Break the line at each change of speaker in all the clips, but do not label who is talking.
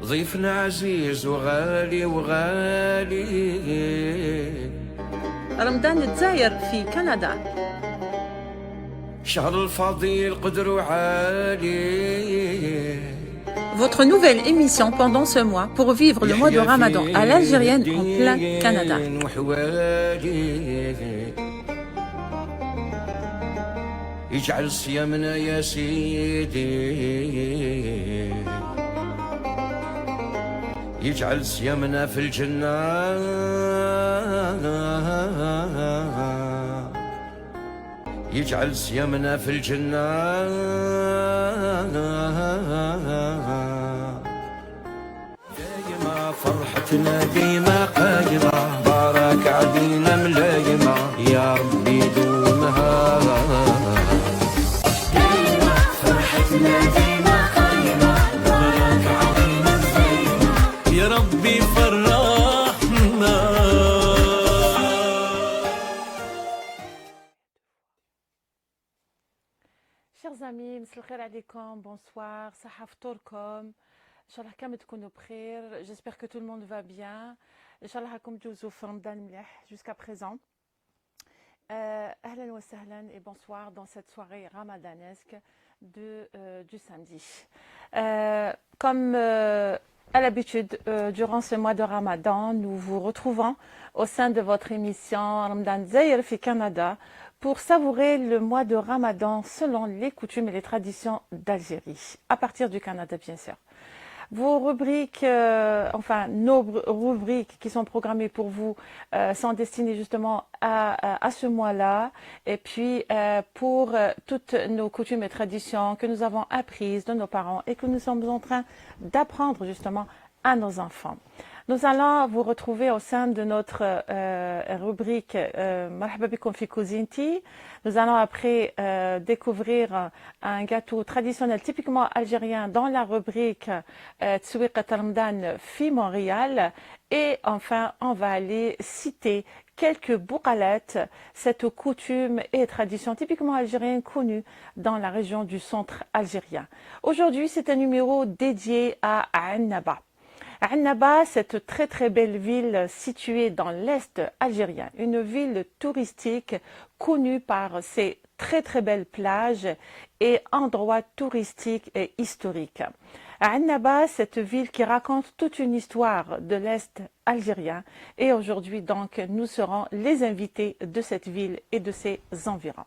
ضيفنا عزيز وغالي وغالي.
رمضان الجزائر في كندا.
شهر الفضيل قدر عالي.
Votre nouvelle émission pendant ce mois pour vivre le mois de Ramadan à l'algérienne en plein Canada.
يجعل صيامنا يا سيدي، يجعل صيامنا في الجنة، يجعل صيامنا في الجنة. دايما فرحتنا ديما قايمة، بارك علينا ملايمة يا ربي دومها. دايما فرحتنا ديما قايمة، بارك علينا ملايمة يا ربي فرحنا.
Chers amis, مساء الخير عليكم, bonsoir, صحة فطوركم, إن شاء الله كامل تكونوا بخير, j'espère que tout le monde va bien, إن شاء الله راكم تجوزوا في رمضان مليح jusqu'à présent. أهلا وسهلا et bonsoir dans cette soirée ramadanesque du samedi. Comme à l'habitude, durant ce mois de Ramadan, nous vous retrouvons au sein de votre émission Ramadan Zaïr fi Canada pour savourer le mois de Ramadan selon les coutumes et les traditions d'Algérie, à partir du Canada bien sûr. Vos rubriques, nos rubriques qui sont programmées pour vous sont destinées justement à ce mois-là. Et puis pour toutes nos coutumes et traditions que nous avons apprises de nos parents et que nous sommes en train d'apprendre justement à nos enfants. Nous allons vous retrouver au sein de notre rubrique Marhaba bikoum fi Kuzinti. Nous allons après découvrir un gâteau traditionnel typiquement algérien dans la rubrique Tsouiqat Ramadan fi Montréal. Et enfin, on va aller citer quelques bouqalettes, cette coutume et tradition typiquement algérienne connue dans la région du centre algérien. Aujourd'hui, c'est un numéro dédié à Annaba. Annaba, cette très très belle ville située dans l'est algérien, une ville touristique connue par ses très très belles plages et endroits touristiques et historiques. Annaba, cette ville qui raconte toute une histoire de l'est algérien, et aujourd'hui donc nous serons les invités de cette ville et de ses environs.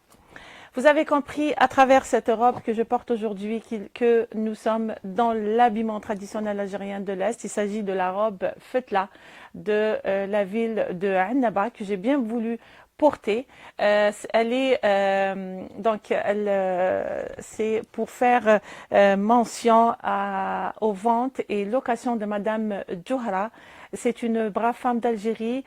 Vous avez compris à travers cette robe que je porte aujourd'hui que nous sommes dans l'habillement traditionnel algérien de l'Est. Il s'agit de la robe fetla de la ville de Annaba que j'ai bien voulu porter. Elle est c'est pour faire mention aux ventes et locations de Madame Djouhra. C'est une brave femme d'Algérie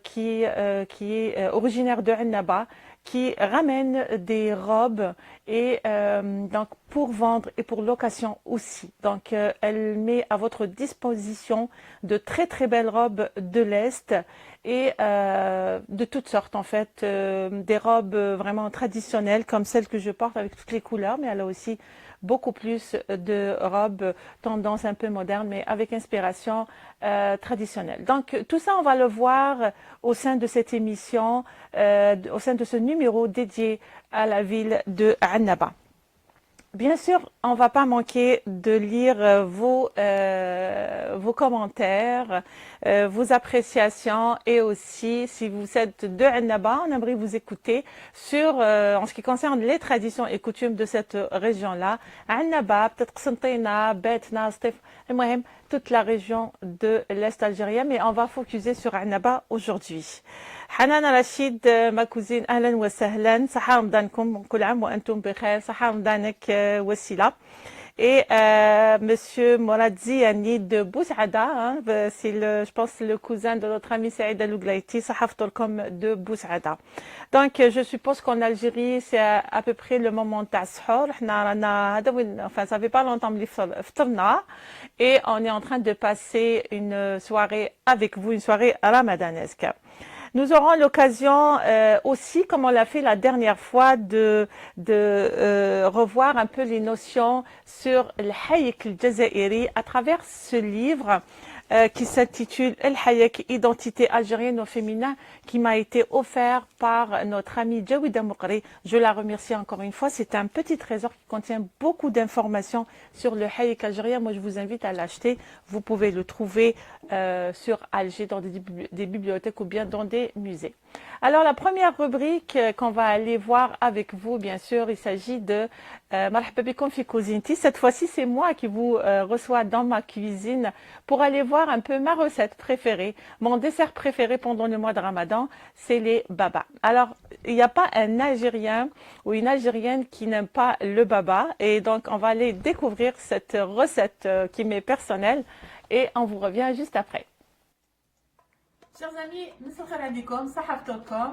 qui est originaire de Annaba, qui ramène des robes et donc pour vendre et pour location aussi. Donc elle met à votre disposition de très très belles robes de l'Est et de toutes sortes en fait, des robes vraiment traditionnelles comme celles que je porte avec toutes les couleurs, mais elle a aussi beaucoup plus de robes tendance un peu moderne mais avec inspiration traditionnelle. Donc tout ça on va le voir au sein de cette émission, au sein de ce numéro dédié à la ville de Annaba. Bien sûr, on ne va pas manquer de lire vos commentaires, vos appréciations et aussi, si vous êtes de Annaba, on aimerait vous écouter sur, en ce qui concerne les traditions et coutumes de cette région-là. Annaba, peut-être Qsentina, Betna, Stif, toute la région de l'Est algérien, mais on va focuser sur Annaba aujourd'hui. حنان رشيد ما cousine أهلا وسهلا صحة رمضانكم كل عام وأنتم بخير صحة رمضانك وسيلة et monsieur Morad Ziani de Boussaada, hein, c'est je pense le cousin de notre ami Saïd Al-Ouglaïti, صحة فطوركم de Boussaada. Donc je suppose qu'en Algérie c'est à peu près le moment تاع السحور حنا رانا enfin ça fait pas longtemps اللي فطرنا et on est en train de passer une soirée avec vous, une soirée ramadanesque. Nous aurons l'occasion aussi, comme on l'a fait la dernière fois, de revoir un peu les notions sur le Hayek al-Jazairi à travers ce livre qui s'intitule El Hayek, identité algérienne au féminin, qui m'a été offert par notre amie Jawida Moukri. Je la remercie encore une fois. C'est un petit trésor qui contient beaucoup d'informations sur le Hayek algérien. Moi, je vous invite à l'acheter. Vous pouvez le trouver sur Alger, dans des bibliothèques ou bien dans des musées. Alors, la première rubrique qu'on va aller voir avec vous, bien sûr, il s'agit de Marhaba bikoum fi Cuisinti. Cette fois-ci, c'est moi qui vous reçois dans ma cuisine pour aller voir un peu ma recette préférée. Mon dessert préféré pendant le mois de Ramadan, c'est les babas. Alors, il n'y a pas un Algérien ou une Algérienne qui n'aime pas le baba. Et donc, on va aller découvrir cette recette qui m'est personnelle et on vous revient juste après. Chers amis, مساء عليكم, صحفتكم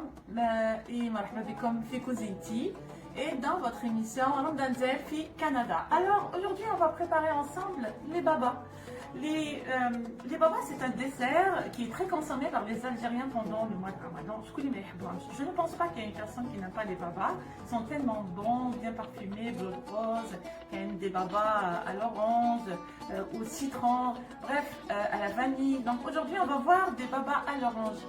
et مرحبا بكم في كوزينتي et dans votre émission Ramadan fi Canada. Alors aujourd'hui on va préparer ensemble les babas. Les babas, c'est un dessert qui est très consommé par les Algériens pendant le mois de Ramadan. Je ne pense pas qu'il y ait une personne qui n'aime pas les babas. Ils sont tellement bons, bien parfumés, bleu rose. Il y a des babas à l'orange, au citron, bref, à la vanille. Donc aujourd'hui, on va voir des babas à l'orange.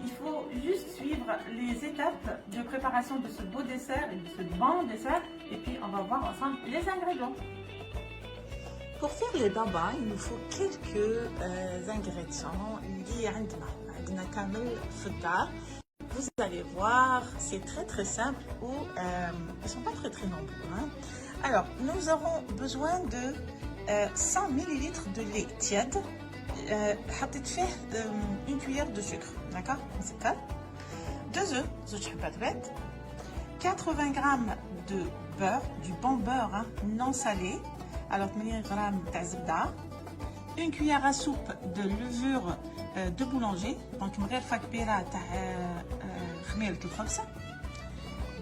Il faut juste suivre les étapes de préparation de ce beau dessert et de ce bon dessert. Et puis, on va voir ensemble les ingrédients.
Pour faire les babas, il nous faut quelques ingrédients liés à Vous allez voir, c'est très simple ou ils ne sont pas très nombreux. Hein. Alors, nous aurons besoin de 100 ml de lait tiède. Une cuillère de sucre, d'accord? 2 œufs, 80 g de beurre, du bon beurre hein, non salé. Alors 80 g de zbda, une cuillère à soupe de levure de boulanger, donc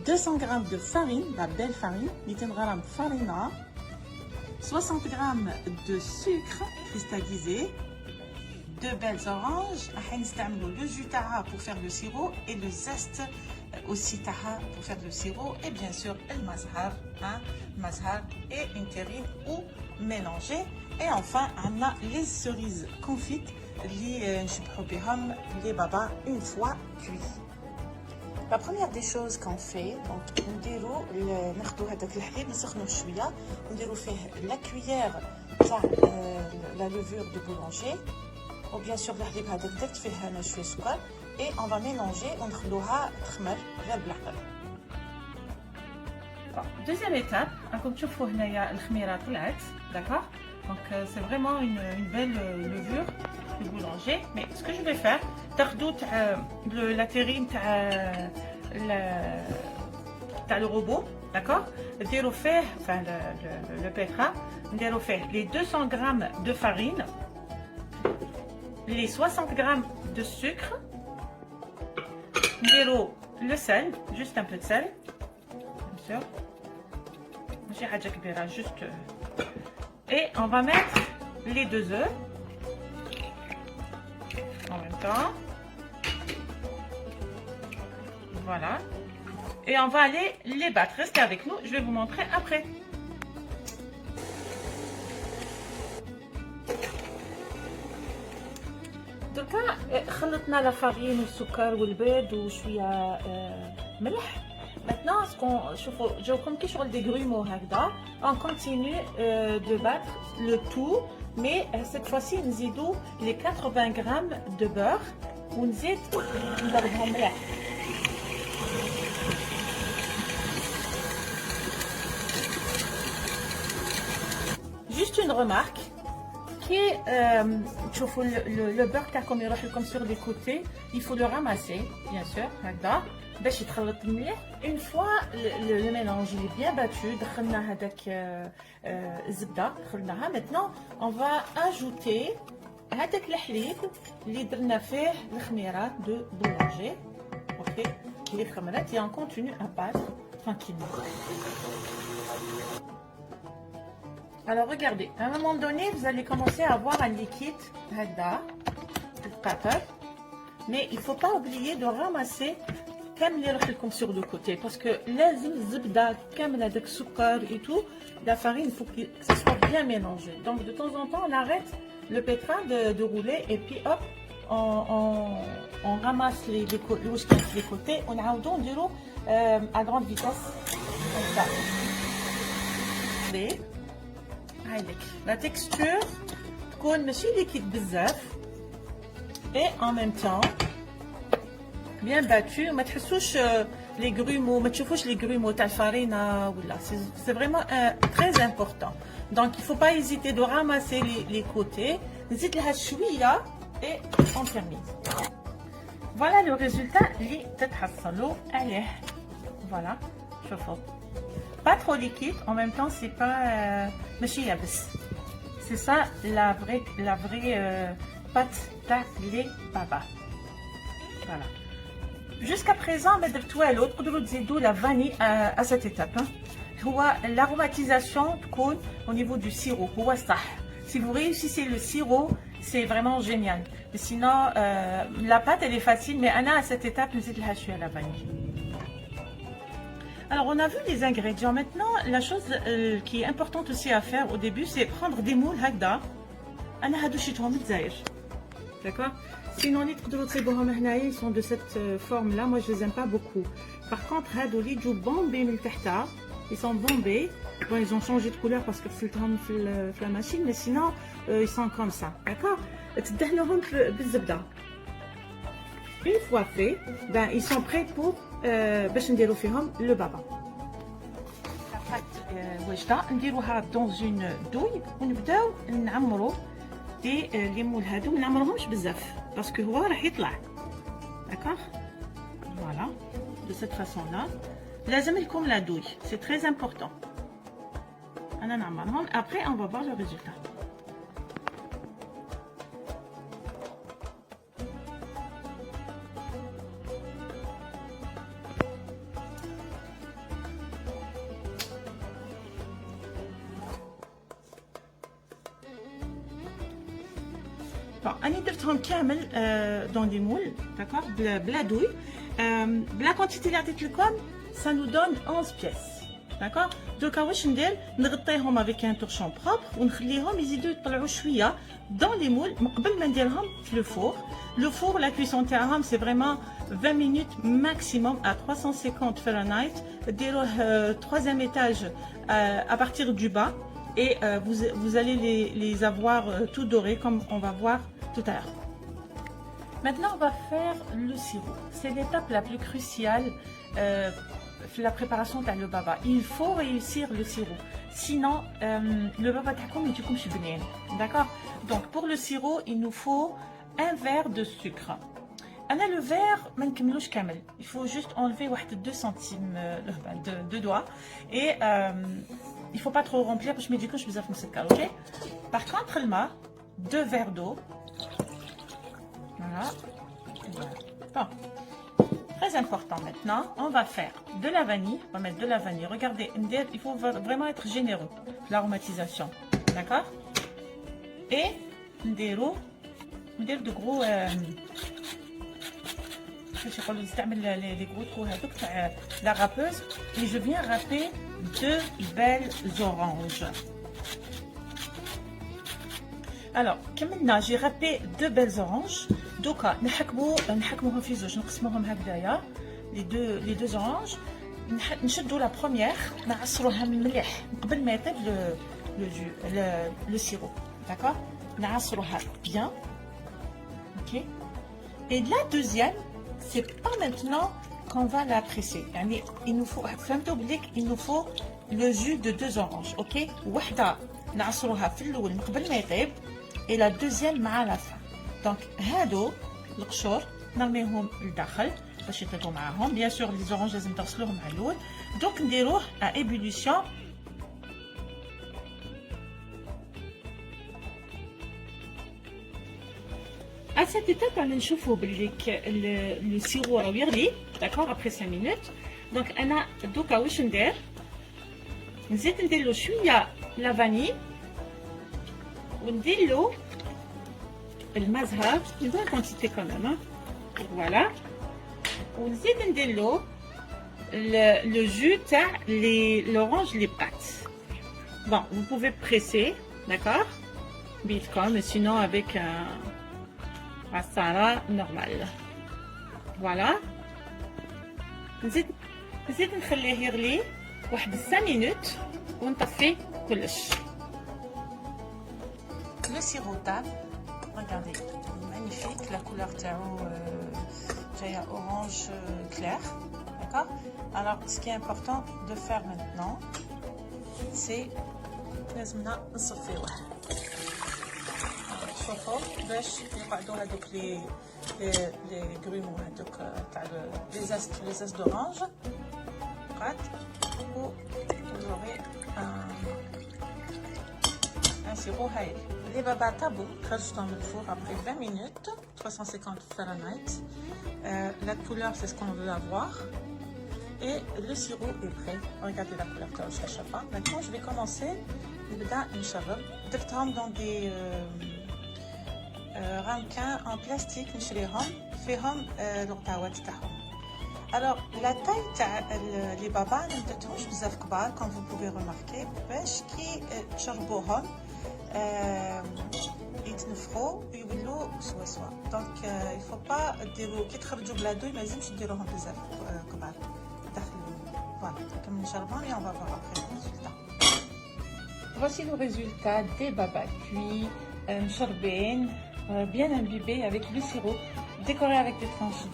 200 g de farine, la belle farine, 200 g de farina, 60 g de sucre cristallisé, 2 belles oranges, le jus taha pour faire le sirop et le zeste aussi taha pour faire le sirop et bien sûr le mazhar et une terrine ou mélangée et enfin on a les cerises confites les babas une fois cuits. La première des choses qu'on fait, donc نديرو ناخدو هذاك الحليب نسخنوه شويه ونديرو فيه la cuillère تاع la levure de boulanger ou bien sûr الحليب هذاك درت فيه انا شويه سكر et on va mélanger ونخلوها تخمر غير بالعقل.
Deuxième étape, comme tu vois هنايا الخميره طلعت, d'accord? Donc c'est vraiment une belle levure de boulanger. Mais ce que je vais faire, تاخدو la terrine تاع le robot, d'accord? نديرو فيه enfin le pétrin, نديرو فيه les 200 g de farine, les 60 g de sucre, نديرو le sel, juste un peu de sel, bien sûr. ماشي حاجة كبيرة, juste. Et on va mettre les 2 œufs en même temps. Voilà. Et on va aller les battre. Restez avec nous, je vais vous montrer après. دركا خلطنا لا فارين والسكر والبيض وشويه ملح. Maintenant, ce qu'on شوفوا كي شغل des grumeaux هكذا, on continue de battre le tout, mais cette fois-ci نزيدو les 80 g de beurre ونزيد نضربهم مليح. Juste une remarque, le beurre تاعكم يروح لكم sur les côtés, il faut le ramasser, bien sûr, هكذا باش يتخلط مليح. Une fois le mélange est bien battu, دخلنا هذاك الزبده دخلناها. Maintenant on va ajouter هذاك الحليب اللي درنا فيه الخميره de boulanger, OK, les خمرات, et on continue à battre tranquillement. Alors regardez, à un moment donné, vous allez commencer à avoir un liquide هكذا القطر.
mais il faut pas oublier de ramasser كامل اللي راح لكم sur le côté parce que لازم الزبده كامل هذاك السكر et tout la farine il faut que ça soit bien mélangé. Donc de temps en temps on arrête le pétrin de rouler et puis hop on ramasse les côtés ونعاودو نديرو à grande vitesse comme ça. هايلك la texture تكون ماشي ليكيد بزاف et en même temps bien battu. ما تحسوش les grumeaux ما تشوفوش les grumeaux تاع الفارينة ولا c'est vraiment très important. Donc il faut pas hésiter de ramasser les côtés نزيد لها شوية et on termine. Voilà le résultat اللي تتحصلوا عليه. Voilà شوفوا pas trop liquide en même temps c'est pas ماشي يابس. C'est ça la vraie pâte تاع les baba. Voilà. Jusqu'à présent, تقدروا تزيدوا la vanille à cette étape. هو l'aromatisation تكون au niveau du sirop. هو صح. Si vous réussissez le sirop, c'est vraiment génial. Mais sinon, la pâte elle est facile, mais à cette étape, نزيد لها شوية la vanille. Alors on a vu les ingrédients. Maintenant, la chose qui est importante aussi à faire au début, c'est prendre des moules هكذا. أنا هادو شريتهم من الجزائر. D'accord? Sinon, les ils sont de cette forme-là. Moi, je les aime pas beaucoup. Par contre, ils sont bombés. Bon, ils ont changé de couleur parce que c'est la machine, mais sinon, ils sont comme ça. D'accord? Une fois fait, ben, ils sont prêts pour le baba. La pâte wajda, نديروها dans une douille ونبداو نعمرو دي لي مول هادو ما نعمروهمش بزاف باسكو هو راح يطلع. D'accord? Voilà, de cette façon là. لازم لكم la douille, c'est très important. انا نعمرهم après on va voir le résultat. أنا درتهم كامل dans des moules, d'accord, بلا douille, بلا quantité اللي عطيت لكم, ça nous donne 11 pièces, d'accord. دوكا واش ندير, نغطيهم avec un torchon propre ونخليهم يزيدوا يطلعوا شويه dans les moules من قبل ما نديرهم في le four. Le four, la cuisson تاعهم c'est vraiment 20 minutes maximum à 350 Fahrenheit. ديروه 3e étage à partir du bas. Et vous allez les avoir tout dorés comme on va voir tout à l'heure. Maintenant, on va faire le sirop. C'est l'étape la plus cruciale la préparation de le baba. Il faut réussir le sirop. Sinon, le baba takoum et tu comme je suis. D'accord? Donc, pour le sirop, il nous faut un verre de sucre. Le verre, il faut juste enlever 2 centimes de doigts. Et il ne faut pas trop remplir parce que je me dis que je vais faire ça, ok? Par contre, le ma, 2 verres d'eau. Voilà. Bon. Très important maintenant, on va faire de la vanille. On va mettre de la vanille. Regardez, il faut vraiment être généreux. L'aromatisation. D'accord? Et de gros. Les gros trous la râpeuse. Et je viens râper 2 belles oranges. Alors, comme maintenant j'ai râpé 2 belles oranges, donc نحكموهم في زوج, نقسموهم هكذايا les deux oranges. نشدوا la première, نعصروها مليح قبل ما يطيب le sirop. D'accord? نعصروها bien. OK? Et la deuxième, c'est pas maintenant qu'on va la presser. Il nous faut, il nous faut le jus de 2 oranges, ok? وحدة نعصروها في الأول من قبل ما يطيب, et la deuxième مع la fin. Donc هادو القشور نرميهم لداخل باش يطيبوا معاهم. Bien sûr les oranges لازم تغسلوهم مع الأول. Donc نديروه à ébullition. À cette étape, on a chauffe le sirop à يغلي, d'accord, après 5 minutes. Donc, on a دوكا واش ندير, نزيد نديرلو شويه لا فاني ونديرلو الماء زهر, une bonne quantité quand même, hein. Voilà. ونزيد ندير له le jus تاع l'orange les pâtes. Bon, vous pouvez presser, d'accord? Bitcom, mais sinon avec un masala normal. Voilà. نزيد نخليه يغلي واحد 5 minutes ونطفي كلش. Le sirop table, regardez, magnifique, la couleur تاعو جايه orange clair, d'accord? Alors, ce qui est important de faire maintenant, c'est لازمنا نصفيوه. شوفوا باش يقعدوا هذوك لي غرومو هذوك تاع لي زاست d'orange. Ou vous aurez un sirop haïl. Les babas tabou, rajoutent dans le four après 20 minutes, 350 Fahrenheit. La couleur, c'est ce qu'on veut avoir. Et le sirop est prêt. Regardez la couleur que je ne pas. Maintenant, je vais commencer. درتهم dans des ramequins en plastique نشريهم فيهم الغطاوات تاعهم. Alors, la taille les babas ne درتهمش بزاف كبار comme vous pouvez remarquer باش كي تشربوهم يتنفخوا ويولوا سوا. Donc il faut pas ديروا كي تخرجوا بلادو ما لازمش ديروهم بزاف كبار داخل. Voilà, comme نشربهم et on va voir après le résultat. Voici le résultat des babas cuits, charbin, bien imbibés avec le sirop, décorés avec des tranches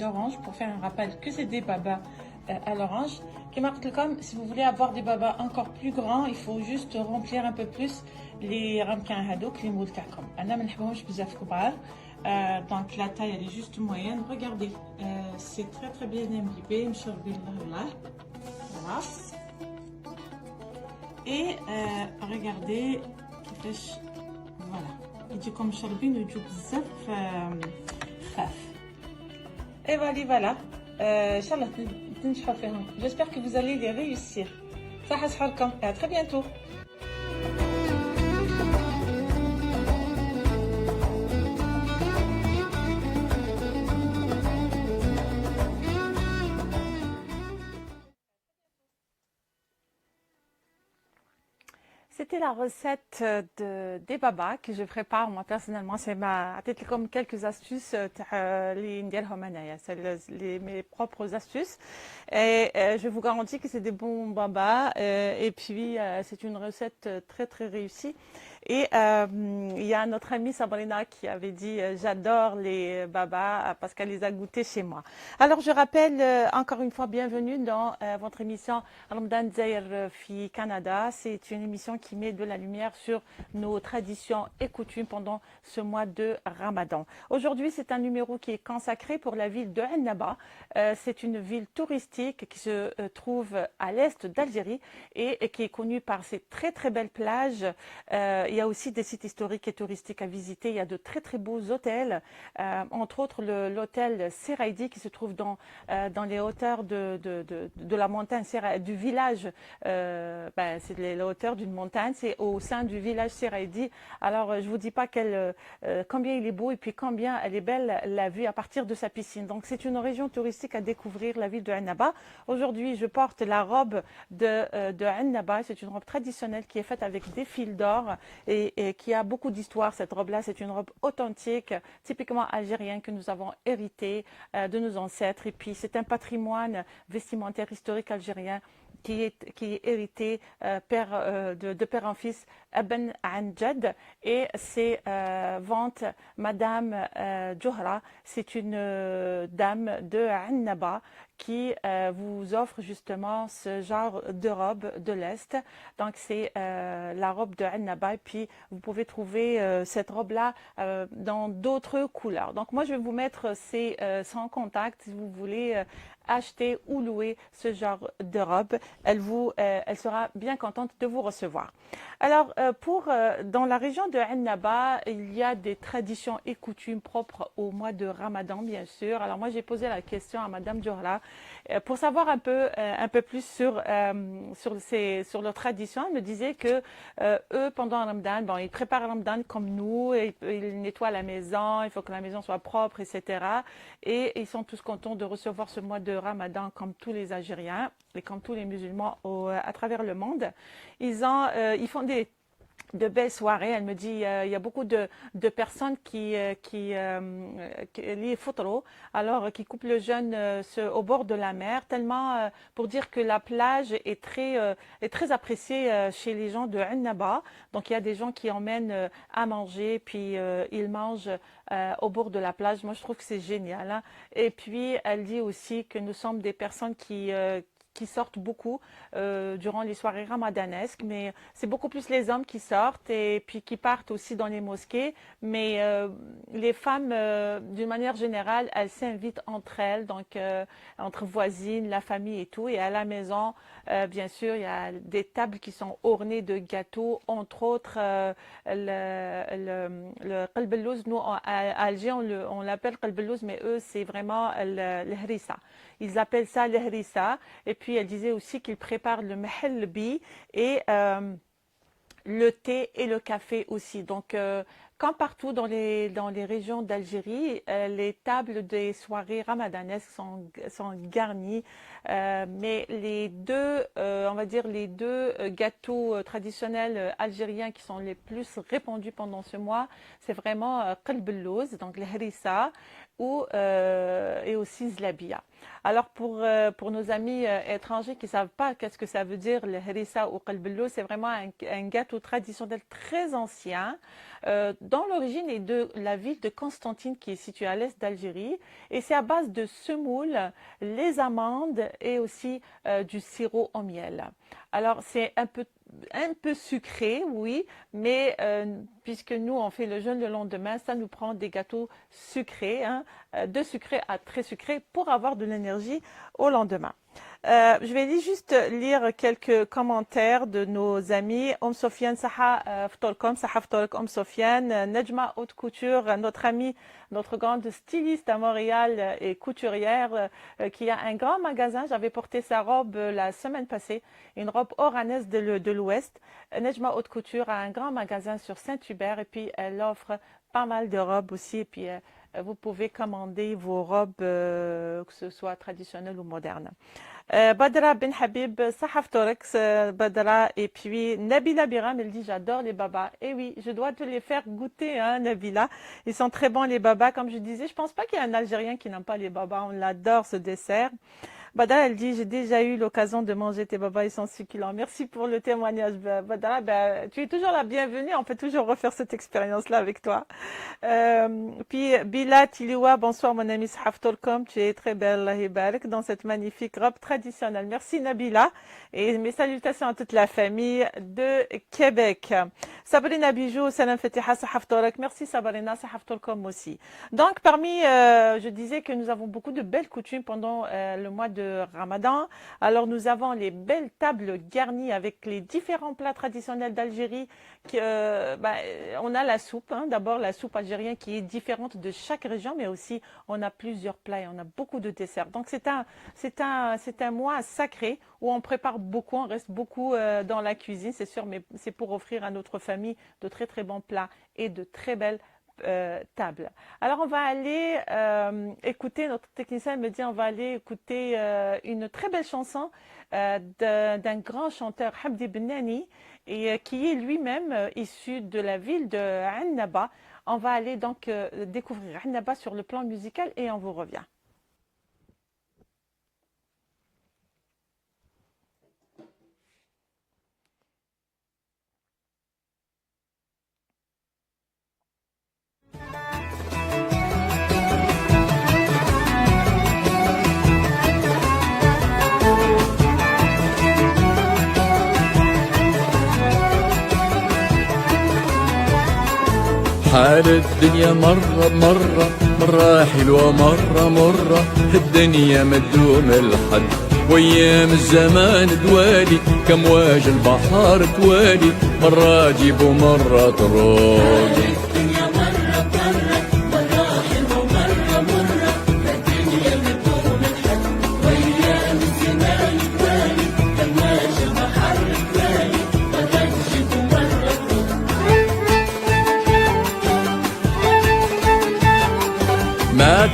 d'orange pour faire un rappel que c'est des babas à l'orange. Comme si vous voulez avoir des babas encore plus grands, il faut juste remplir un peu plus les ramequins hadouk, les moules takom. Donc la taille elle est juste moyenne. Regardez, c'est très très bien imbibé. Voilà. Et regardez, voilà, il dit comme charbin ou du bzaf khaf. Et voilà, j'espère que vous allez les réussir. Ça à très bientôt.
C'était la recette des babas que je prépare moi personnellement. C'est comme quelques astuces, mes propres astuces. Et je vous garantis que c'est des bons babas. Et puis c'est une recette très très réussie. Et il y a notre amie Sabrina qui avait dit j'adore les babas parce qu'elle les a goûtés chez moi. Alors je rappelle encore une fois bienvenue dans votre émission Ramadan Zaïr fi Canada. C'est une émission qui met de la lumière sur nos traditions et coutumes pendant ce mois de Ramadan. Aujourd'hui c'est un numéro qui est consacré pour la ville de Annaba. C'est une ville touristique qui se trouve à l'est d'Algérie et qui est connue par ses très très belles plages. Il y a aussi des sites historiques et touristiques à visiter. Il y a de très très beaux hôtels, entre autres l'hôtel Seraidi qui se trouve dans les hauteurs de la montagne, du village. C'est les hauteurs d'une montagne, c'est au sein du village Seraidi. Alors je vous dis pas combien il est beau et puis combien elle est belle la vue à partir de sa piscine. Donc c'est une région touristique à découvrir, la ville de Annaba. Aujourd'hui je porte la robe de Annaba. C'est une robe traditionnelle qui est faite avec des fils d'or et qui a beaucoup d'histoire. Cette robe-là, c'est une robe authentique, typiquement algérienne que nous avons héritée de nos ancêtres. Et puis, c'est un patrimoine vestimentaire historique algérien qui est hérité de père en fils, Ibn Anjad, et c'est vente Madame Johra. C'est une dame de Annaba qui vous offre justement ce genre de robe de l'Est. Donc c'est la robe de Annaba et puis vous pouvez trouver cette robe-là dans d'autres couleurs. Donc moi je vais vous mettre ces sans contact si vous voulez acheter ou louer ce genre de robe. Elle sera bien contente de vous recevoir. Alors dans la région de Annaba, il y a des traditions et coutumes propres au mois de Ramadan bien sûr. Alors moi j'ai posé la question à Madame Johra Pour savoir un peu plus sur leur tradition, elle me disait que eux, pendant Ramadan, bon, ils préparent Ramadan comme nous, ils nettoient la maison, il faut que la maison soit propre, etc. Et ils sont tous contents de recevoir ce mois de Ramadan comme tous les Algériens et comme tous les musulmans à travers le monde. Ils font de belles soirées. Elle me dit il y a beaucoup de personnes qui les photos, alors qui coupent le jeûne au bord de la mer, tellement pour dire que la plage est très appréciée chez les gens de Annaba. Donc il y a des gens qui emmènent à manger, puis ils mangent au bord de la plage. Moi je trouve que c'est génial, hein. Et puis elle dit aussi que nous sommes des personnes qui sortent beaucoup durant les soirées ramadanesques, mais c'est beaucoup plus les hommes qui sortent et puis qui partent aussi dans les mosquées. Mais les femmes, d'une manière générale, elles s'invitent entre elles, donc entre voisines, la famille et tout. Et à la maison, bien sûr, il y a des tables qui sont ornées de gâteaux, entre autres le qalbelouz. Nous, à Alger, on l'appelle qalbelouz, mais eux, c'est vraiment le harissa. Ils appellent ça le harissa. Et puis, elle disait aussi qu'ils préparent le mahalbi et le thé et le café aussi. Donc, comme partout dans les régions d'Algérie, les tables des soirées ramadanesques sont garnies. Mais les deux, on va dire les deux gâteaux traditionnels algériens qui sont les plus répandus pendant ce mois, c'est vraiment qalbelouz, donc le harissa, et aussi zlabia. Alors pour nos amis étrangers qui ne savent pas qu'est-ce que ça veut dire le harissa ou qalbelouz, c'est vraiment un gâteau traditionnel très ancien dont l'origine est de la ville de Constantine qui est située à l'est d'Algérie, et c'est à base de semoule, les amandes et aussi du sirop au miel. Alors c'est un peu sucré, oui, mais puisque nous on fait le jeûne le lendemain, ça nous prend des gâteaux sucrés, hein, de sucré à très sucré pour avoir de l'énergie au lendemain. Je vais juste lire quelques commentaires de nos amis. Sofiane, Saha Ftorkom, Saha Ftork, Sofiane, Nejma Haute Couture, notre amie, notre grande styliste à Montréal et couturière qui a un grand magasin. J'avais porté sa robe la semaine passée, une robe oranaise de l'Ouest. Nejma Haute Couture a un grand magasin sur Saint-Hubert et puis elle offre pas mal de robes aussi. Et puis vous pouvez commander vos robes, que ce soit traditionnelles ou modernes. Badra Ben Habib, Sahaf Torex, Badra, et puis Nabila Biram, elle dit j'adore les babas. Et oui, je dois te les faire goûter, hein, Nabila. Ils sont très bons les babas, comme je disais. Je pense pas qu'il y a un Algérien qui n'aime pas les babas. On l'adore ce dessert. Badra, elle dit j'ai déjà eu l'occasion de manger tes babas, ils sont succulents. Merci pour le témoignage, Badra. Tu es toujours la bienvenue. On peut toujours refaire cette expérience-là avec toi. Puis Bila Tiliwa, bonsoir mon ami Sahaf Tolkom, tu es très belle, Allah Ibarak, dans cette magnifique robe traditionnelle. Merci Nabila et mes salutations à toute la famille de Québec. Sabrina Bijou, Salam Fatiha, Sahaf Tolk. Merci Sabrina, Sahaf Tolkom aussi. Donc parmi, je disais que nous avons beaucoup de belles coutumes pendant le mois de Ramadan. Alors nous avons les belles tables garnies avec les différents plats traditionnels d'Algérie. On a la soupe, hein, d'abord la soupe algérienne qui est différente de chaque région, mais aussi on a plusieurs plats et on a beaucoup de desserts. Donc c'est un mois sacré où on prépare beaucoup, on reste beaucoup dans la cuisine, c'est sûr, mais c'est pour offrir à notre famille de très très bons plats et de très belles table. Alors on va aller écouter, notre technicien me dit on va aller écouter une très belle chanson d'un grand chanteur, Hamdi Bennani, et qui est lui-même issu de la ville de Annaba. On va aller donc découvrir Annaba sur le plan musical et on vous revient.
حال الدنيا مرة حلوة مرة الدنيا مدوم الحد وايام الزمان دوالي كمواج البحر توالي مرة جيب ومرة تروح الدنيا مرة حلوة مرة الدنيا مدوم الحد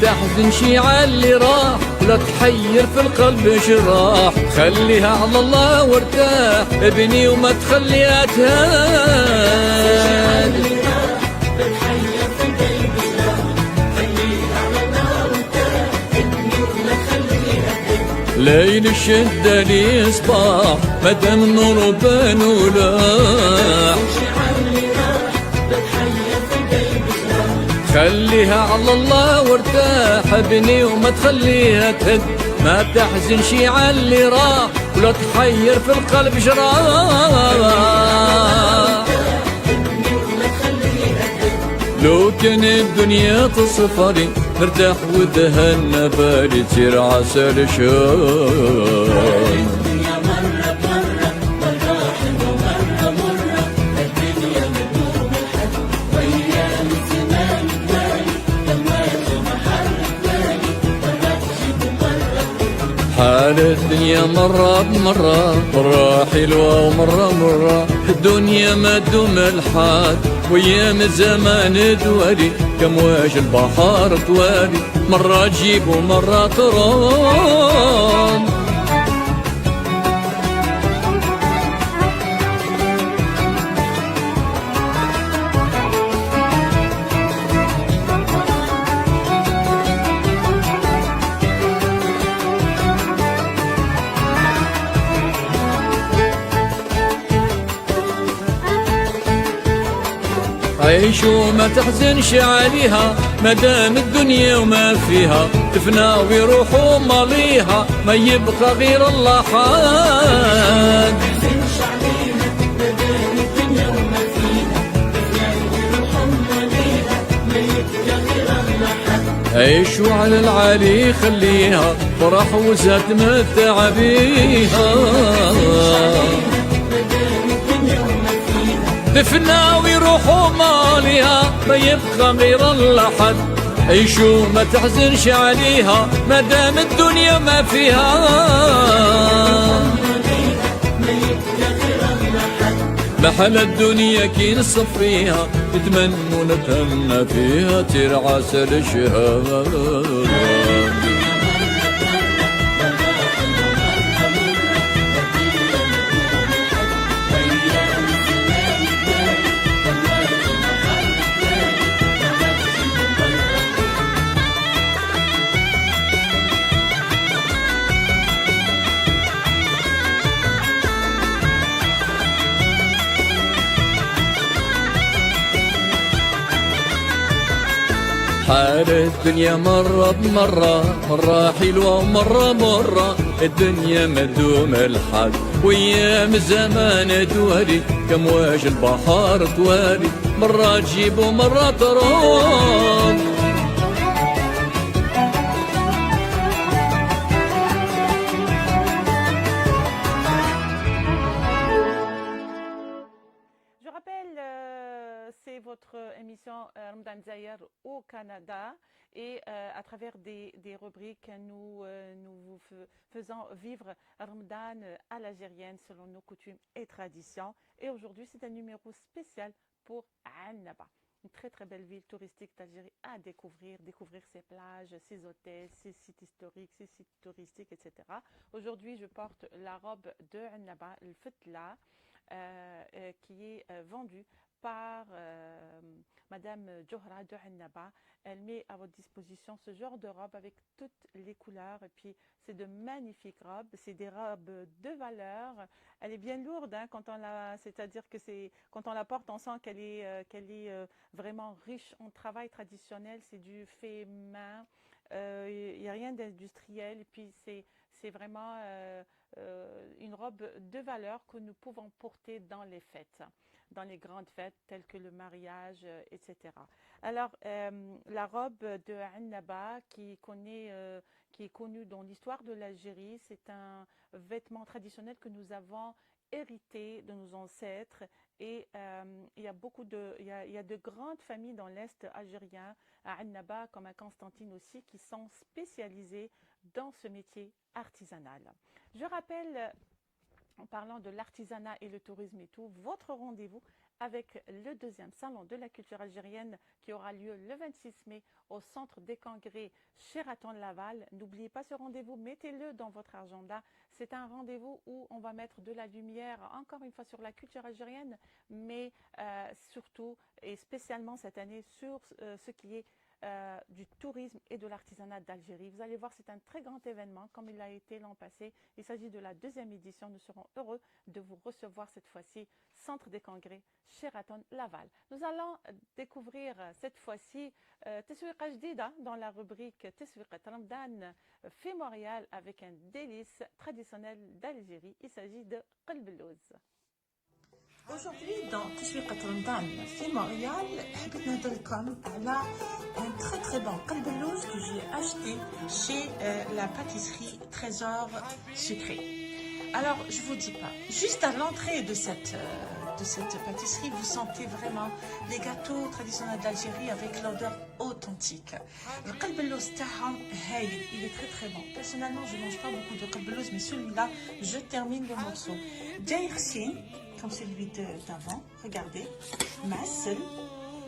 تحزن شي على اللي راح ولا تحير في القلب جراح خليها على الله وارتاح ابني وما تخليها تهان ليل الشدة لي صباح مدام النور بان ولاح خليها على الله وارتاح ابني وما تخليها تهد ما تحزن شي على اللي راح ولا تحير في القلب جراح لو كان الدنيا تصفري نرتاح ودهنا بالي تصير عسل شان حال الدنيا مرة بمرة مرة حلوة ومرة مرة الدنيا ما تدوم الحال وأيام الزمان دوالي كمواج البحر توالي مرة تجيب ومرة ترد عيش وما تحزنش عليها مدام الدنيا وما فيها تفنى ويروحوا ماليها ما يبقى غير الله حاد عيشوا على العالي خليها فرح وزاد متع بيها تفنى ويروحوا ماليها ما يبقى غير الله حد عيشوا ما تحزنش عليها ما دام الدنيا ما فيها محل الدنيا كي نصفيها نتمنى نتهنى فيها ترعى سل شهاد حال الدنيا مرة بمرة مرة حلوة ومرة مرة الدنيا ما تدوم الحال وأيام الزمان توالي كمواج البحر توالي مرة تجيب ومرة ترد
C'est votre émission Ramadan Zahir au Canada et à travers des rubriques, nous vous faisons vivre Ramadan à l'algérienne selon nos coutumes et traditions. Et aujourd'hui, c'est un numéro spécial pour Annaba, une très très belle ville touristique d'Algérie à découvrir ses plages, ses hôtels, ses sites historiques, ses sites touristiques, etc. Aujourd'hui, je porte la robe de Annaba, le fetla, qui est vendue par Madame Johra de Annaba. Elle met à votre disposition ce genre de robe avec toutes les couleurs. Et puis, c'est de magnifiques robes. C'est des robes de valeur. Elle est bien lourde, hein, c'est-à-dire que quand on la porte, on sent qu'elle est vraiment riche en travail traditionnel. C'est du fait main. Il n'y a rien d'industriel. Et puis, c'est vraiment une robe de valeur que nous pouvons porter dans les fêtes, dans les grandes fêtes telles que le mariage, etc. Alors, la robe de Annaba qui est connue dans l'histoire de l'Algérie, c'est un vêtement traditionnel que nous avons hérité de nos ancêtres et il y a de grandes familles dans l'Est algérien, à Annaba comme à Constantine aussi, qui sont spécialisées dans ce métier artisanal. Je rappelle en parlant de l'artisanat et le tourisme et tout, votre rendez-vous avec le deuxième salon de la culture algérienne qui aura lieu le 26 mai au centre des congrès Sheraton Laval. N'oubliez pas ce rendez-vous, mettez-le dans votre agenda. C'est un rendez-vous où on va mettre de la lumière, encore une fois, sur la culture algérienne, mais surtout et spécialement cette année sur ce qui est du tourisme et de l'artisanat d'Algérie. Vous allez voir, c'est un très grand événement comme il a été l'an passé. Il s'agit de la deuxième édition. Nous serons heureux de vous recevoir cette fois-ci, Centre des Congrès, Sheraton Laval. Nous allons découvrir cette fois-ci Teswiqa Jdida dans la rubrique Teswiqa Ramadan fait Montréal avec un délice traditionnel d'Algérie. Il s'agit de Qalb Louz.
Aujourd'hui, dans Teswiqa Ramadan في Montréal, حبيت نهضرلكم على un très très bon qalb louz que j'ai acheté chez la pâtisserie Trésor Sucré. Alors, je vous dis pas, juste à l'entrée de cette pâtisserie, vous sentez vraiment les gâteaux traditionnels d'Algérie avec l'odeur authentique. Le qalb louz تاعهم هايل, il est très très bon. Personnellement, je ne mange pas beaucoup de qalb louz, mais celui-là, je termine le morceau. جاي غسيل comme celui d'avant, regardez, massel.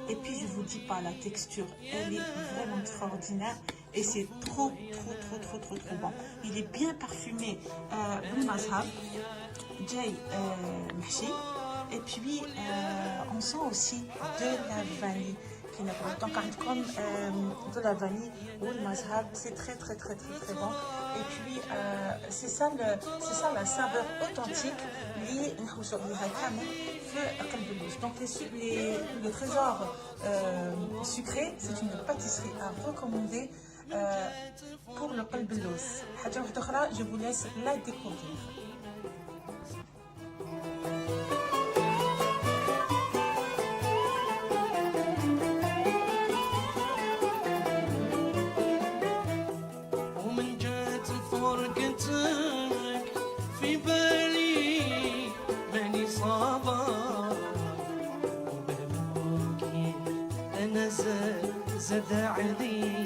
Et puis je vous dis pas, la texture, elle est vraiment extraordinaire et c'est trop bon. Il est bien parfumé بالمذهب جاي محشي. Et puis on sent aussi de la vanille. Donc comme de la vanille ou le mazhab, c'est très bon. Et puis c'est ça la saveur authentique liée donc le trésor sucré, c'est une pâtisserie à recommander pour le qalb louz. Je vous laisse la découvrir.
زاد عليا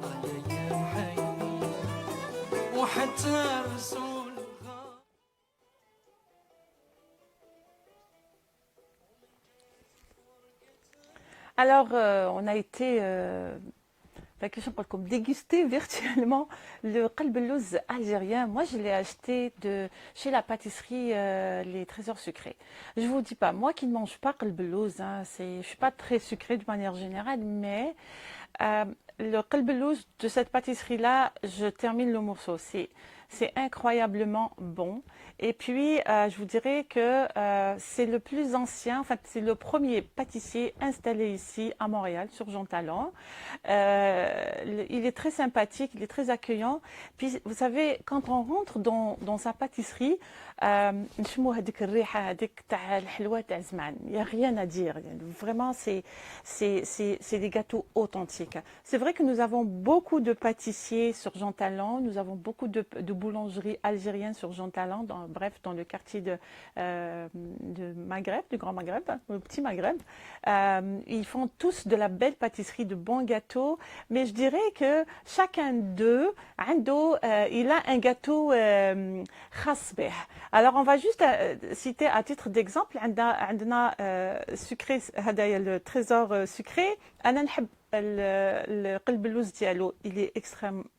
عليا محيي وحتى رسول
Alors, on a été comme déguster virtuellement le qalb louz algérien. Moi, je l'ai acheté chez la pâtisserie Les Trésors Sucrés. Je vous dis pas, moi qui ne mange pas qalb louz, je suis pas très sucrée de manière générale, mais le qalb louz de cette pâtisserie-là, je termine le morceau. C'est incroyablement bon. Et puis, je vous dirais que c'est le plus ancien, en fait, c'est le premier pâtissier installé ici à Montréal, sur Jean Talon. Il est très sympathique, il est très accueillant. Puis, vous savez, quand on rentre dans sa pâtisserie, il n'y a rien à dire. Vraiment, c'est des gâteaux authentiques. C'est vrai que nous avons beaucoup de pâtissiers sur Jean Talon, nous avons beaucoup de boulangeries algériennes sur Jean Talon, dans le quartier de Maghreb, du Grand Maghreb, le Petit Maghreb. Ils font tous de la belle pâtisserie, de bons gâteaux, mais je dirais que chacun d'eux, il a un gâteau khas bih. Alors on va juste citer à titre d'exemple, عندنا sucré, هذا le trésor sucré. أنا نحب القلب اللوز ديالو, il est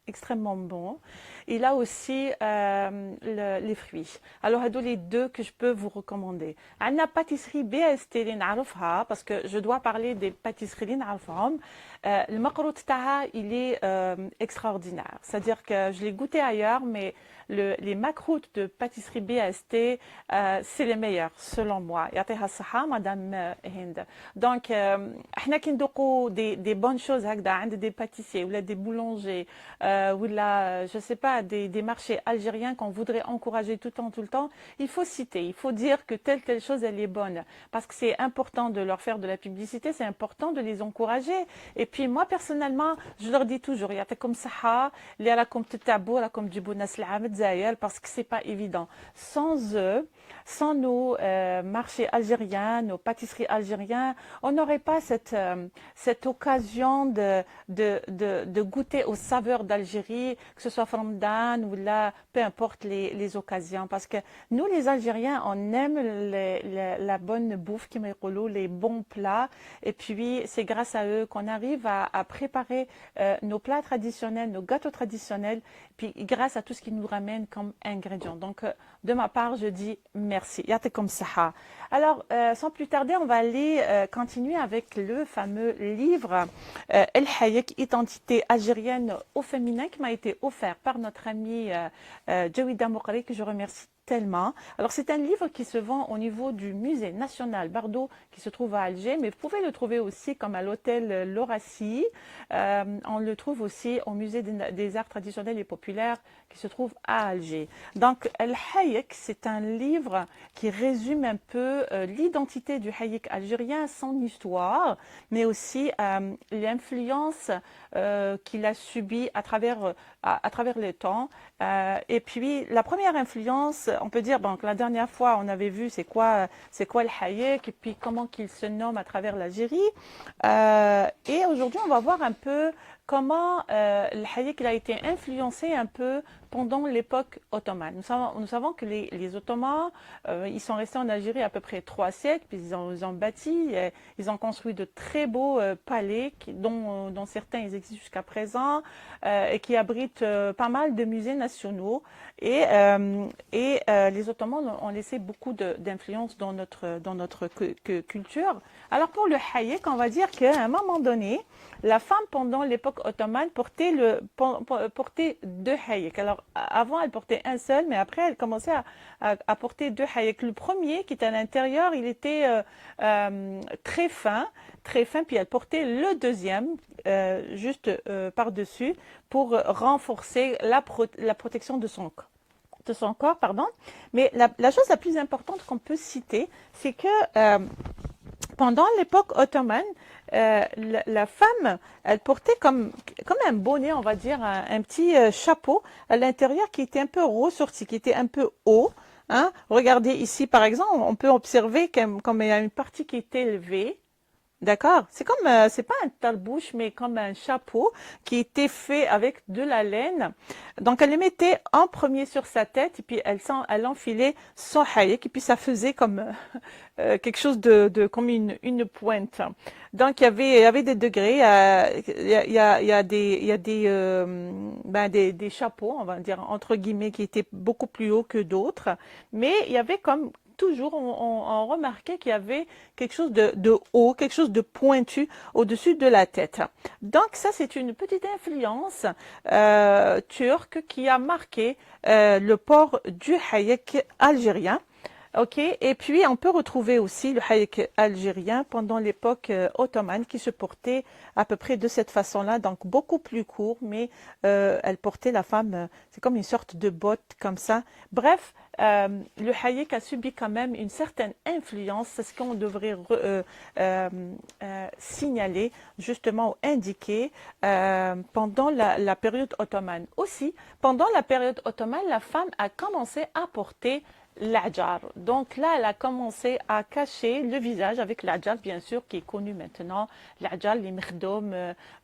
extrêmement bon. Il a aussi les fruits. Alors, هادو les deux que je peux vous recommander. عندنا pâtisserie BST اللي نعرفها, parce que je dois parler des pâtisseries اللي نعرفهم. المقروط تاعها, il est extraordinaire. C'est-à-dire que je l'ai goûté ailleurs, mais les macroutes de pâtisserie BST, c'est les meilleurs, selon moi. يعطيها الصحة, Madame Hind. Donc, احنا كي ندوقو des bonnes choses هكذا عند des pâtissiers ou des boulangers ou je sais pas, des marchés algériens qu'on voudrait encourager tout le temps, il faut citer, il faut dire que telle chose, elle est bonne. Parce que c'est important de leur faire de la publicité, c'est important de les encourager. Et puis moi, personnellement, je leur dis toujours, يعطيكم الصحة, اللي راكم تتعبوا, راكم تجيبوا الناس العام تزاير, parce que c'est pas évident. Sans eux, sans nos marchés algériens, nos pâtisseries algériennes, on n'aurait pas cette occasion de goûter aux saveurs d'Algérie, que ce soit Ramadan ou là, peu importe les occasions. Parce que nous, les Algériens, on aime la bonne bouffe, qui les bons plats. Et puis, c'est grâce à eux qu'on arrive à préparer nos plats traditionnels, nos gâteaux traditionnels, puis grâce à tout ce qu'ils nous ramènent comme ingrédients. Donc, de ma part, je dis merci. Yatikom saha. Alors, sans plus tarder, on va aller continuer avec le fameux livre El Hayek, identité algérienne au féminin, qui m'a été offert par notre amie Jawida Moukari, que je remercie tellement. Alors, c'est un livre qui se vend au niveau du musée national Bardo, qui se trouve à Alger, mais vous pouvez le trouver aussi comme à l'hôtel Laurasie. On le trouve aussi au musée des arts traditionnels et populaires qui se trouve à Alger. Donc, El Hayek, c'est un livre qui résume un peu l'identité du Hayek algérien, son histoire, mais aussi l'influence qu'il a subie à travers le temps. Et puis, la première influence, on peut dire, bon, la dernière fois, on avait vu c'est quoi le Hayek, et puis comment qu'il se nomme à travers l'Algérie. Et aujourd'hui, on va voir un peu comment le Hayek il a été influencé un peu pendant l'époque ottomane. Nous savons que les Ottomans, ils sont restés en Algérie à peu près 3 siècles, puis ils ont bâti, ils ont construit de très beaux palais, dont certains ils existent jusqu'à présent, et qui abritent pas mal de musées nationaux. Et les Ottomans ont laissé beaucoup d'influence dans notre culture. Alors pour le Hayek, on va dire qu'à un moment donné, la femme pendant l'époque ottomane portait 2 Hayek. Alors avant elle portait un seul, mais après elle commençait à porter 2 Hayek. Le premier qui était à l'intérieur, il était très fin, puis elle portait le deuxième juste par-dessus pour renforcer la protection de son corps. Mais la chose la plus importante qu'on peut citer, c'est que pendant l'époque ottomane, la femme, elle portait comme un bonnet, on va dire, un petit chapeau à l'intérieur qui était un peu ressorti, qui était un peu haut. Hein. Regardez ici, par exemple, on peut observer comme il y a une partie qui est élevée. D'accord? C'est pas un tarbouche, mais comme un chapeau qui était fait avec de la laine. Donc, elle le mettait en premier sur sa tête, et puis elle enfilait son hayek, et puis ça faisait comme quelque chose comme une pointe. Donc, il y avait des degrés, il y a des chapeaux, on va dire, entre guillemets, qui étaient beaucoup plus hauts que d'autres, mais il y avait comme toujours, on remarquait qu'il y avait quelque chose de haut, quelque chose de pointu au-dessus de la tête. Donc ça, c'est une petite influence turque qui a marqué le port du Hayek algérien. Ok, et puis on peut retrouver aussi le Hayek algérien pendant l'époque ottomane qui se portait à peu près de cette façon-là, donc beaucoup plus court, mais elle portait la femme, c'est comme une sorte de botte comme ça. Bref, le Hayek a subi quand même une certaine influence, c'est ce qu'on devrait signaler justement ou indiquer pendant la période ottomane. Aussi, pendant la période ottomane, la femme a commencé à porter l'adjar. Donc là, elle a commencé à cacher le visage avec l'adjar, bien sûr, qui est connu maintenant. L'adjar, les mkhdoum,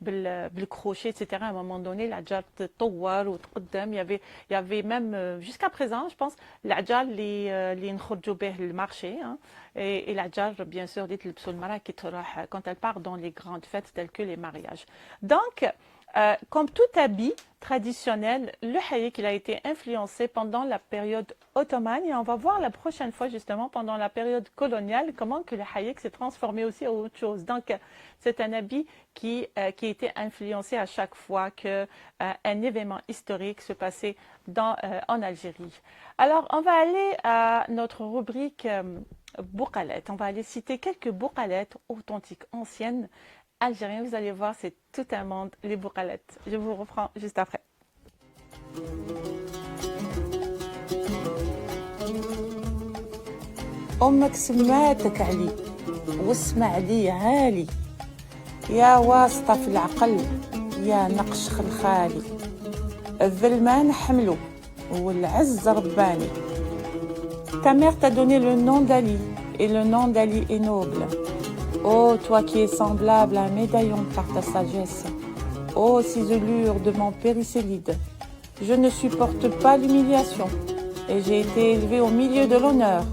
le crochet, etc. À un moment donné, l'adjar tawar ou tqaddam. Il y avait même, jusqu'à présent, je pense, l'adjar, les nkhorjou beh le marché. Hein, et l'adjar, bien sûr, dit le psoulmara qui quand elle part dans les grandes fêtes telles que les mariages. Donc, comme tout habit traditionnel, le Hayek il a été influencé pendant la période ottomane et on va voir la prochaine fois justement pendant la période coloniale comment que le Hayek s'est transformé aussi en autre chose. Donc c'est un habit qui a été influencé à chaque fois qu'un événement historique se passait en Algérie. Alors on va aller à notre rubrique Boukhalette. On va aller citer quelques Boukhalettes authentiques anciennes algérien, vous allez voir, c'est tout un monde, les boukhalettes. Je vous reprends juste après.
أمك سماتك علي واسمع لي عالي يا واسطة في العقل يا نقش خلخالي الذل ما نحملو والعز رباني Ta mère t'a donné le nom d'Ali, et le nom d'Ali est noble. Ô toi qui es semblable à un médaillon par ta sagesse, ô ciselure de mon péricélide, je ne supporte pas l'humiliation, et j'ai été élevée au milieu de l'honneur.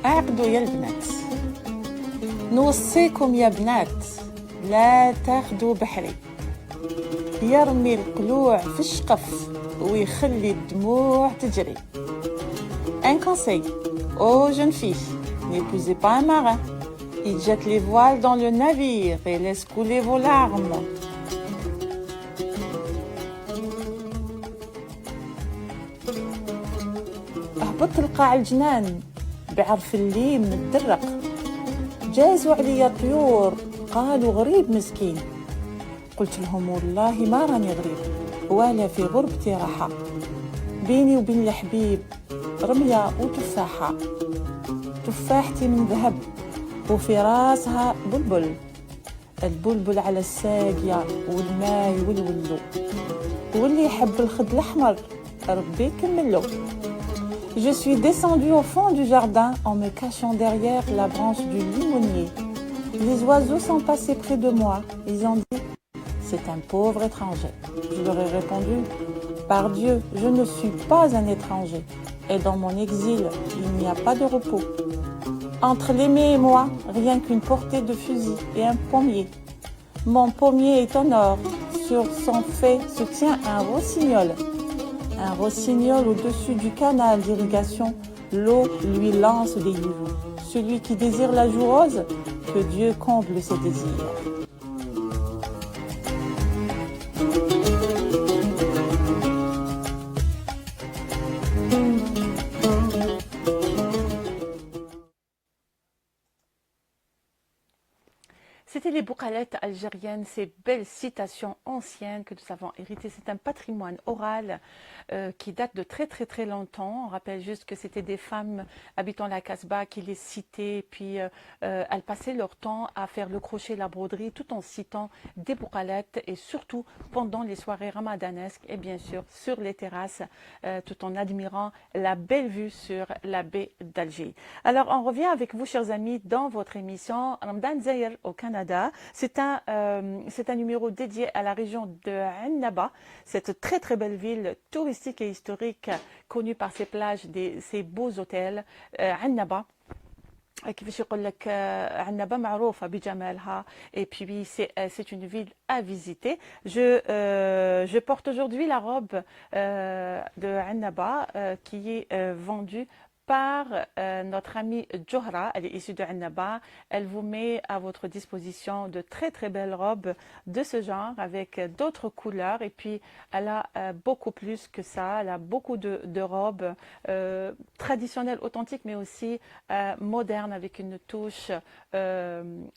عقدوا يا البنات نوصيكم يا بنات لا تاخدوا بحري يرمي القلوع في الشقف ويخلي الدموع تجري. Un conseil aux jeunes filles, n'épousez pas un marin. Il jette les voiles dans le navire et laisse couler vos larmes. هبط لقاع الجنان بعرف الليم متدرق. جازوا عليا طيور قالوا غريب مسكين. قلت لهم والله ما راني غريب ولا في غربتي راحة. بيني وبين الحبيب رمية وتفاحة. تفاحتي من ذهب وفي راسها بلبل. البلبل على الساقية والماء والولو. واللي يحب الخد الأحمر ربي يكملو. Je suis descendue au fond du jardin en me cachant derrière la branche du limonnier. Les oiseaux sont passés près de moi. Ils ont dit « C'est un pauvre étranger ». Je leur ai répondu « Par Dieu, je ne suis pas un étranger. Et dans mon exil, il n'y a pas de repos. Entre l'aimé et moi, rien qu'une portée de fusil et un pommier. Mon pommier est en or. Sur son fait se tient un rossignol. Un rossignol au-dessus du canal d'irrigation, l'eau lui lance des joujoux. Celui qui désire la joue rose, que Dieu comble ses désirs.
C'était les boucalettes algériennes, ces belles citations anciennes que nous avons héritées. C'est un patrimoine oral qui date de très très très longtemps. On rappelle juste que c'était des femmes habitant la Casbah qui les citaient, puis elles passaient leur temps à faire le crochet, la broderie, tout en citant des boucalettes et surtout pendant les soirées ramadanesques et bien sûr sur les terrasses, tout en admirant la belle vue sur la baie d'Alger. Alors on revient avec vous, chers amis, dans votre émission Ramadan Zahir au Canada. C'est un numéro dédié à la région de Annaba, cette très très belle ville touristique et historique connue par ses plages, ses beaux hôtels. Annaba, كيفاش يقول لك عنابة معروفة بجمالها et puis c'est une ville à visiter. Je porte aujourd'hui la robe de Annaba qui est vendue par notre amie Johra. Elle est issue de Annaba. Elle vous met à votre disposition de très très belles robes de ce genre avec d'autres couleurs et puis elle a beaucoup plus que ça. Elle a beaucoup de robes traditionnelles, authentiques mais aussi modernes avec une touche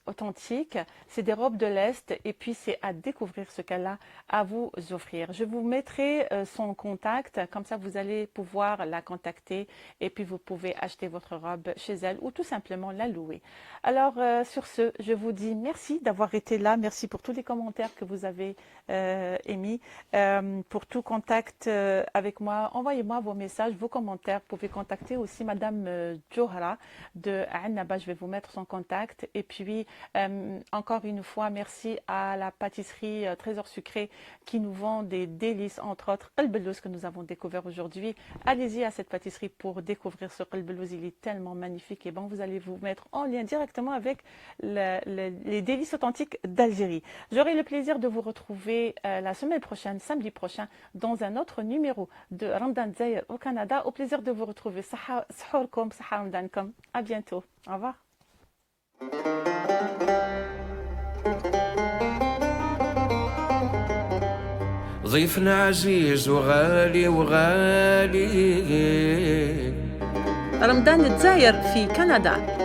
authentique. C'est des robes de l'Est et puis c'est à découvrir ce qu'elle a à vous offrir. Je vous mettrai son contact, comme ça vous allez pouvoir la contacter et puis vous pouvez acheter votre robe chez elle ou tout simplement la louer. Alors sur ce, je vous dis merci d'avoir été là, merci pour tous les commentaires que vous avez émis, pour tout contact avec moi, envoyez-moi vos messages, vos commentaires, vous pouvez contacter aussi Madame Johra de Annaba, je vais vous mettre son contact et puis encore une fois merci à la pâtisserie Trésor Sucré qui nous vend des délices, entre autres Qalbelouz que nous avons découvert aujourd'hui. Allez-y à cette pâtisserie pour découvrir ce Qalbelouz, il est tellement magnifique et bon, vous allez vous mettre en lien directement avec les délices authentiques d'Algérie. J'aurai le plaisir de vous retrouver la semaine prochaine, samedi prochain, dans un autre numéro de Ramadan Zahir au Canada. Au plaisir de vous retrouver. Sahourkoum, saha Ramadankoum. À bientôt. Au revoir.
ضيفنا عزيز وغالي وغالي
رمضان زاير في كندا.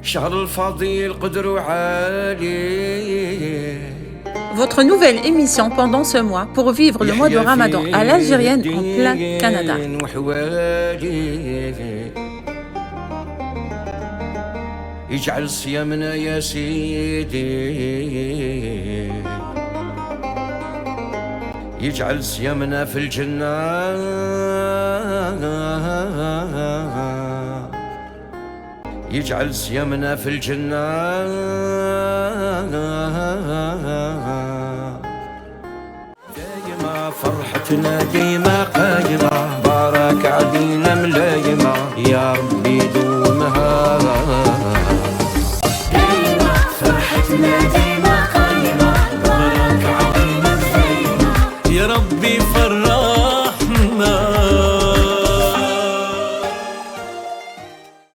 شهر الفضيل قدر عالي.
Votre nouvelle émission pendant ce mois pour vivre le mois de Ramadan à l'algérienne en plein Canada.
يجعل صيامنا يا سيدي يجعل سيامنا في الجنة، يجعل سيامنا في الجنة. دايما فرحتنا ديما قايمة، بارك علينا ملايمة يا رب.